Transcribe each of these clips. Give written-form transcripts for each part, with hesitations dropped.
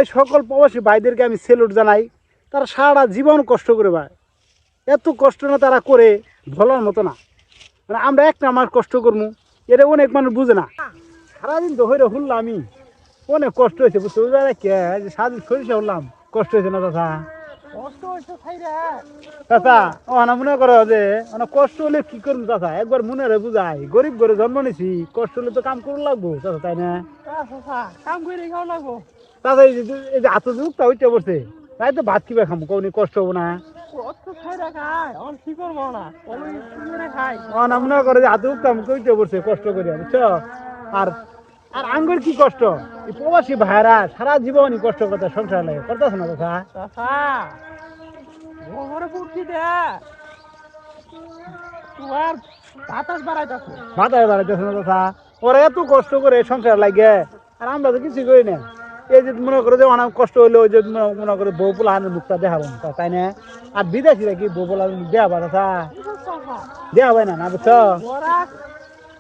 এই সকল প্রবাসী ভাইদেরকে আমি সেলুট জানাই। তারা সারা জীবন কষ্ট করে ভাই, এত কষ্ট না তারা করে বলার মতো না। মানে আমরা একটা মাস কষ্ট করবো, এটা অনেক মানুষ বুঝে না। সারাদিন তো হইরে হুললাম আমি, অনেক কষ্ট হয়েছে বুঝতে বুঝা কে সারাদিন সরিষা হলাম, কষ্ট হয়েছে না চাচা? চাচা ওনা মনে করো যে অনেক কষ্ট হলে কি করবো চাচা, একবার মনে রে বুঝাই, গরিব ঘরে জন্ম নিছি, কষ্ট হলে তো কাম করে লাগবো চাচা, তাই না? কাম করে খাওয়া লাগবো। চাচা এই যে হাত উঠটা উঠতে পড়ছে, তাই তো ভাত কিবা খামো, কৌনি কষ্ট হবো না? কষ্ট খাইরা খাই, অন কি করবো না, আমি করে খাই। ওনা মনে করে যে হাত উঠতাম উঠতে পড়ছে কষ্ট করে, বুঝছো? আর আর আঙ্গুর কি কষ্ট, এই প্রবাসী ভাইরা সারা জীবনই কষ্ট করতে সংসার লাগে, করতেছ না চাচা? চাচা ঘরে পড়ছি দে তোমার বাতাস বাড়াইতেছে। মাথায় বাড়াইতেছে না চাচা? ওরা এত কষ্ট করে সংসার লাগে, আর আমরা তো কিছু করি না। এই যে মনে করো যে অনেক কষ্ট হইলে ওই যে মনে করো বউ পোলাহানের মুখটা দেখাবো না, তাই না? আর বিদেশিরা কি বউ পোলাহানের মুখ দেখাবা চাচা? দেখাবে না, না বুঝছো? ওরা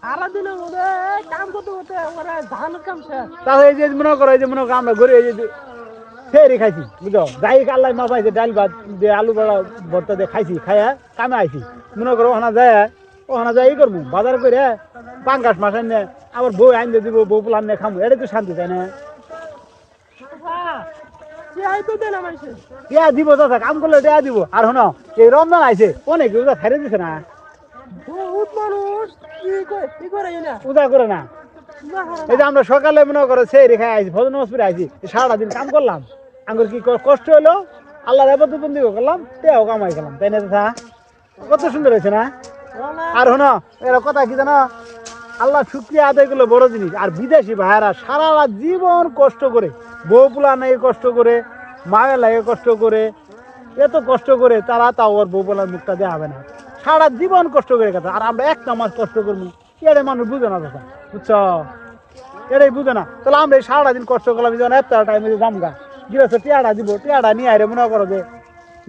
সারা দিনের মধ্যে কাম করতে করতে ওরা ধানের কাম শেষ। তাহলে এই যে মনে করো, এই যে মনে করো আমরা ঘুরে এই যে ফেরি খাইছি, বুঝো, যাই আল্লাহ মা পাইছে, ডাল ভাত দিয়ে আলু বড়া ভর্তা দিয়ে খাইছি, খাইয়া কামে আইছি। মনে করো ওখানে যাই ই করবো, বাজার করে পাঙ্গাস মাছ আনে আবার বউ আইন দিয়ে দিব, বউ পোলা আনে খামো, এটা তো শান্তি, তাই না? টিয়া দিব চাচা, কাম করলে টিয়া দিব। আর শোনো, এই রমজান আইছে, অনেক উজা খাইরে দিছে না, বহুত মানুষ কি করে না উজা করে না। এই যে আমরা সকালে মনে করো সেই রেখে আইছি, ফজর নামাজ পড়ে আইছি, সারাদিন কাম করলাম, আঙ্গুর কি কষ্ট হলো, আল্লাহর ইবাদত বন্দি করলাম, টিয়াও কামাই গেলাম, তাই না চাচা? কত সুন্দর হয়েছে না? আর শোনো, এরা কথা কি জানো, আল্লাহ শুকরিয়া আদায় করলে বড় জিনিস। আর বিদেশি ভাইয়েরা সারা জীবন কষ্ট করে, বউ পোলা নাই কষ্ট করে, মায়ের লাগে কষ্ট করে, এত কষ্ট করে তারা তাও ওর বউ পোলার মুখটা দেওয়া হবে না, সারা জীবন কষ্ট করে কথা। আর আমরা একটা মাস কষ্ট করবো, এটাই মানুষ বুঝে না কথা, বুঝছো? এটাই বুঝে না। তাহলে আমরা এই সারা দিন কষ্ট করলাম, যখন একটা টাইমে জামগা গিয়েছে, টিয়াটা দিব, টিয়াটা নিয়ে আইরে মনে করো যে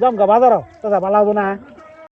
জামগা বাজারও চাচা ভালো হবো না?